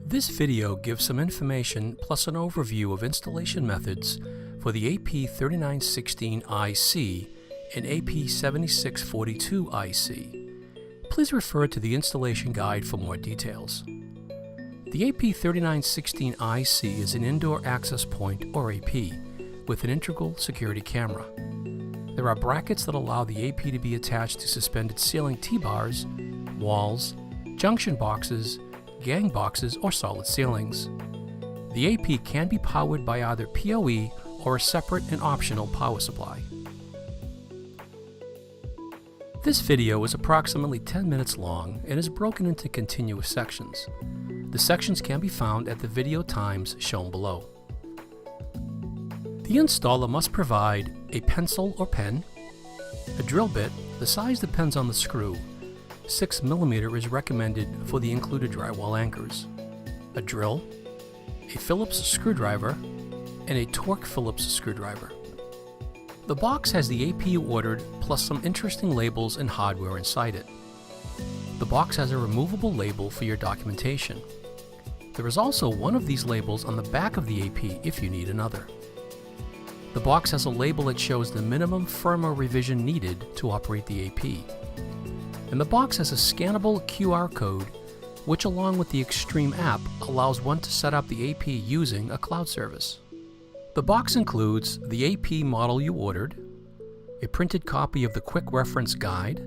This video gives some information plus an overview of installation methods for the AP3916ic and AP7642ic. Please refer to the installation guide for more details. The AP3916ic is an indoor access point, or AP, with an integral security camera. There are brackets that allow the AP to be attached to suspended ceiling T-bars, walls, junction boxes, gang boxes, or solid ceilings. The AP can be powered by either PoE or a separate and optional power supply. This video is approximately 10 minutes long and is broken into continuous sections. The sections can be found at the video times shown below. The installer must provide a pencil or pen, a drill bit. The size depends on the screw. 6 mm is recommended for the included drywall anchors, a drill, a Phillips screwdriver, and a Torque Phillips screwdriver. The box has the AP you ordered plus some interesting labels and hardware inside it. The box has a removable label for your documentation. There is also one of these labels on the back of the AP if you need another. The box has a label that shows the minimum firmware revision needed to operate the AP. And the box has a scannable QR code, which along with the Extreme app allows one to set up the AP using a cloud service. The box includes the AP model you ordered, a printed copy of the Quick Reference Guide,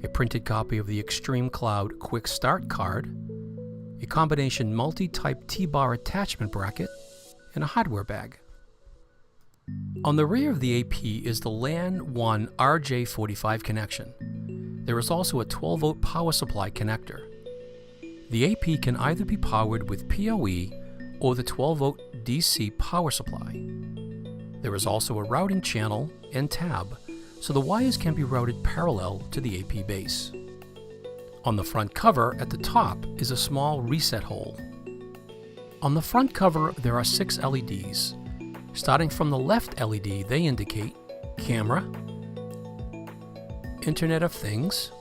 a printed copy of the Extreme Cloud Quick Start card, a combination multi-type T-bar attachment bracket, and a hardware bag. On the rear of the AP is the LAN 1 RJ45 connection. There is also a 12-volt power supply connector. The AP can either be powered with PoE or the 12-volt DC power supply. There is also a routing channel and tab, so the wires can be routed parallel to the AP base. On the front cover at the top is a small reset hole. On the front cover there are 6 LEDs. Starting from the left LED, they indicate camera, Internet of Things,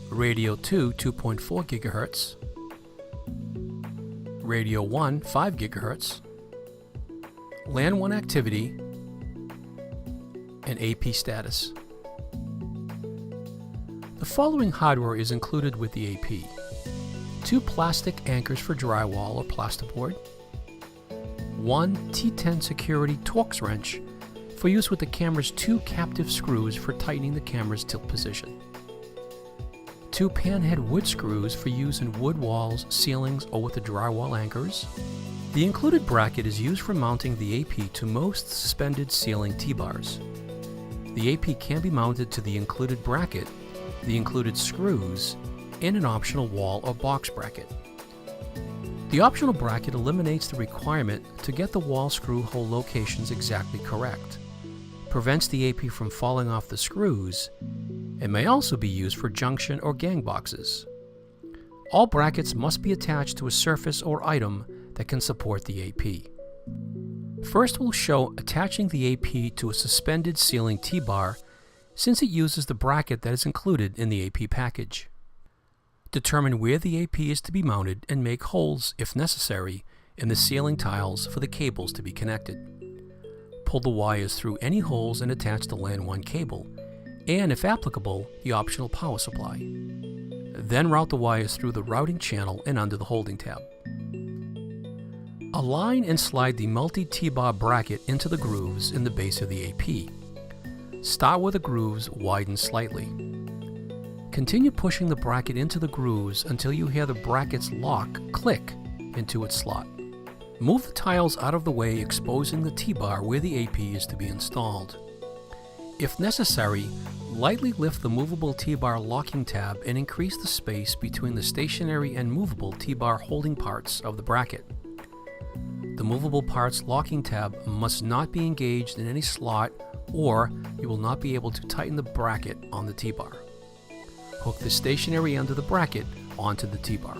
Radio 2 2.4 GHz, Radio 1 5 GHz, LAN 1 activity, and AP status. The following hardware is included with the AP: 2 plastic anchors for drywall or plasterboard, 1 T10 security Torx wrench for use with the camera's 2 captive screws for tightening the camera's tilt position, 2 panhead wood screws for use in wood walls, ceilings, or with the drywall anchors. The included bracket is used for mounting the AP to most suspended ceiling T-bars. The AP can be mounted to the included bracket, the included screws, and an optional wall or box bracket. The optional bracket eliminates the requirement to get the wall screw hole locations exactly correct, prevents the AP from falling off the screws, and may also be used for junction or gang boxes. All brackets must be attached to a surface or item that can support the AP. First, we'll show attaching the AP to a suspended ceiling T-bar, since it uses the bracket that is included in the AP package. Determine where the AP is to be mounted and make holes, if necessary, in the ceiling tiles for the cables to be connected. Pull the wires through any holes and attach the LAN 1 cable, and if applicable, the optional power supply. Then route the wires through the routing channel and under the holding tab. Align and slide the multi-T-bar bracket into the grooves in the base of the AP. Start where the grooves widen slightly. Continue pushing the bracket into the grooves until you hear the bracket's lock click into its slot. Move the tiles out of the way, exposing the T-bar where the AP is to be installed. If necessary, lightly lift the movable T-bar locking tab and increase the space between the stationary and movable T-bar holding parts of the bracket. The movable parts locking tab must not be engaged in any slot, or you will not be able to tighten the bracket on the T-bar. Hook the stationary end of the bracket onto the T-bar.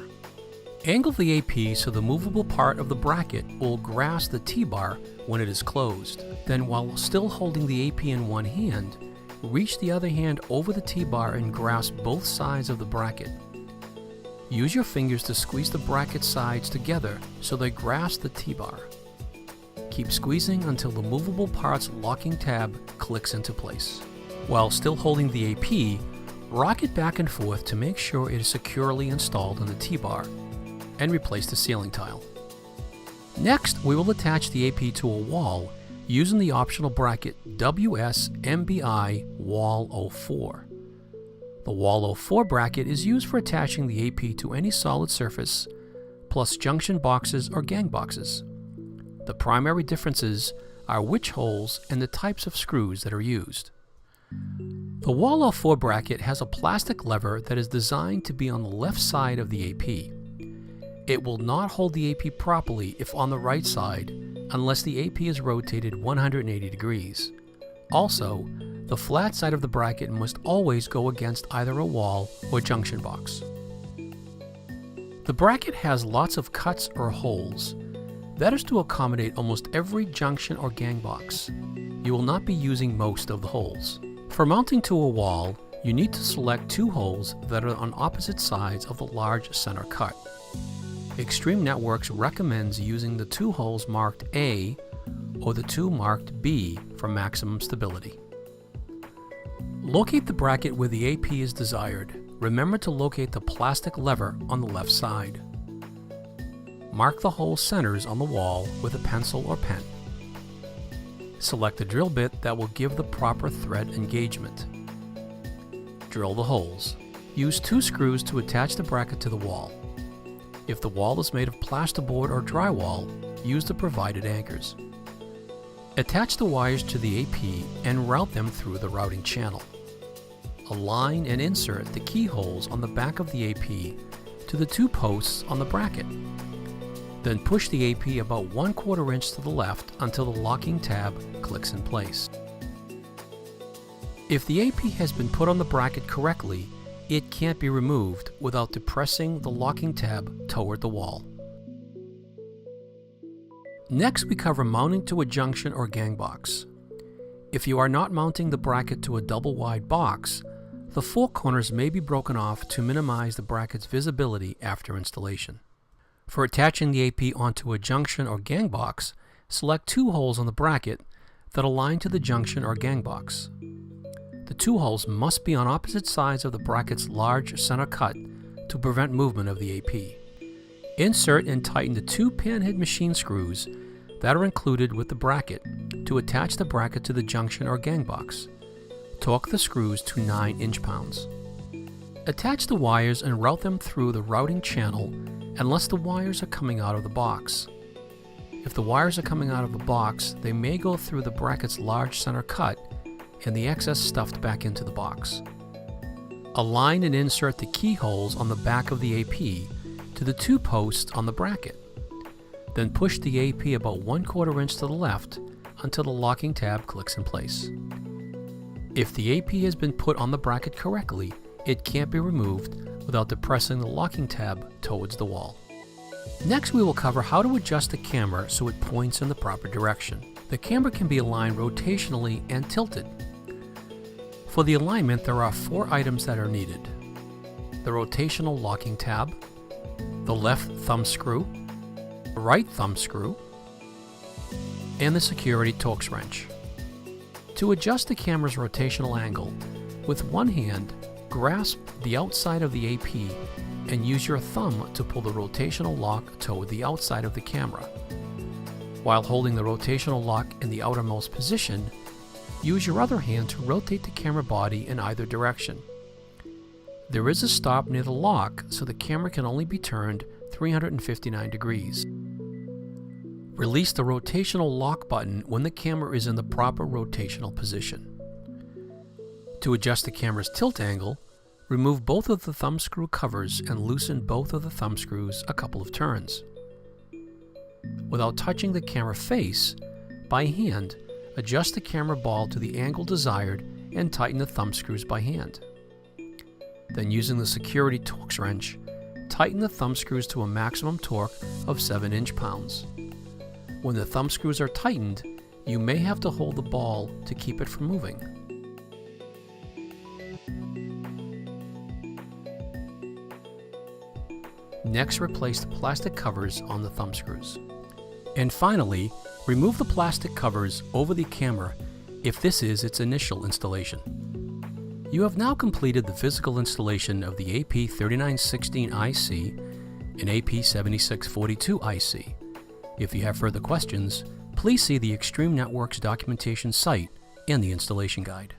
Angle the AP so the movable part of the bracket will grasp the T-bar when it is closed. Then, while still holding the AP in one hand, reach the other hand over the T-bar and grasp both sides of the bracket. Use your fingers to squeeze the bracket sides together so they grasp the T-bar. Keep squeezing until the movable part's locking tab clicks into place. While still holding the AP, rock it back and forth to make sure it is securely installed on the T-bar, and replace the ceiling tile. Next, we will attach the AP to a wall using the optional bracket WS-MBI Wall 04. The Wall 04 bracket is used for attaching the AP to any solid surface, plus junction boxes or gang boxes. The primary differences are which holes and the types of screws that are used. The Wall 04 bracket has a plastic lever that is designed to be on the left side of the AP. It will not hold the AP properly if on the right side, unless the AP is rotated 180 degrees. Also, the flat side of the bracket must always go against either a wall or junction box. The bracket has lots of cuts or holes. That is to accommodate almost every junction or gang box. You will not be using most of the holes. For mounting to a wall, you need to select two holes that are on opposite sides of the large center cut. Extreme Networks recommends using the two holes marked A or the two marked B for maximum stability. Locate the bracket where the AP is desired. Remember to locate the plastic lever on the left side. Mark the hole centers on the wall with a pencil or pen. Select the drill bit that will give the proper thread engagement. Drill the holes. Use two screws to attach the bracket to the wall. If the wall is made of plasterboard or drywall, use the provided anchors. Attach the wires to the AP and route them through the routing channel. Align and insert the keyholes on the back of the AP to the two posts on the bracket. Then push the AP about 1/4 inch to the left until the locking tab clicks in place. If the AP has been put on the bracket correctly, it can't be removed without depressing the locking tab toward the wall. Next, we cover mounting to a junction or gang box. If you are not mounting the bracket to a double-wide box, the four corners may be broken off to minimize the bracket's visibility after installation. For attaching the AP onto a junction or gang box, select two holes on the bracket that align to the junction or gang box. The two holes must be on opposite sides of the bracket's large center cut to prevent movement of the AP. Insert and tighten the two panhead machine screws that are included with the bracket to attach the bracket to the junction or gang box. Torque the screws to 9 inch-pounds. Attach the wires and route them through the routing channel unless the wires are coming out of the box. If the wires are coming out of the box, they may go through the bracket's large center cut and the excess stuffed back into the box. Align and insert the keyholes on the back of the AP to the two posts on the bracket. Then push the AP about 1/4 inch to the left until the locking tab clicks in place. If the AP has been put on the bracket correctly, it can't be removed without depressing the locking tab towards the wall. Next, we will cover how to adjust the camera so it points in the proper direction. The camera can be aligned rotationally and tilted. For the alignment, there are 4 items that are needed: the rotational locking tab, the left thumb screw, the right thumb screw, and the security Torx wrench. To adjust the camera's rotational angle, with one hand, grasp the outside of the AP and use your thumb to pull the rotational lock toward the outside of the camera. While holding the rotational lock in the outermost position, use your other hand to rotate the camera body in either direction. There is a stop near the lock, so the camera can only be turned 359 degrees. Release the rotational lock button when the camera is in the proper rotational position. To adjust the camera's tilt angle, remove both of the thumb screw covers and loosen both of the thumb screws a couple of turns. Without touching the camera face, by hand, adjust the camera ball to the angle desired and tighten the thumb screws by hand. Then, using the security Torx wrench, tighten the thumb screws to a maximum torque of 7 inch-pounds. When the thumb screws are tightened, you may have to hold the ball to keep it from moving. Next, replace the plastic covers on the thumb screws. And finally, remove the plastic covers over the camera if this is its initial installation. You have now completed the physical installation of the AP3916ic and AP7642ic. If you have further questions, please see the Extreme Networks documentation site and the installation guide.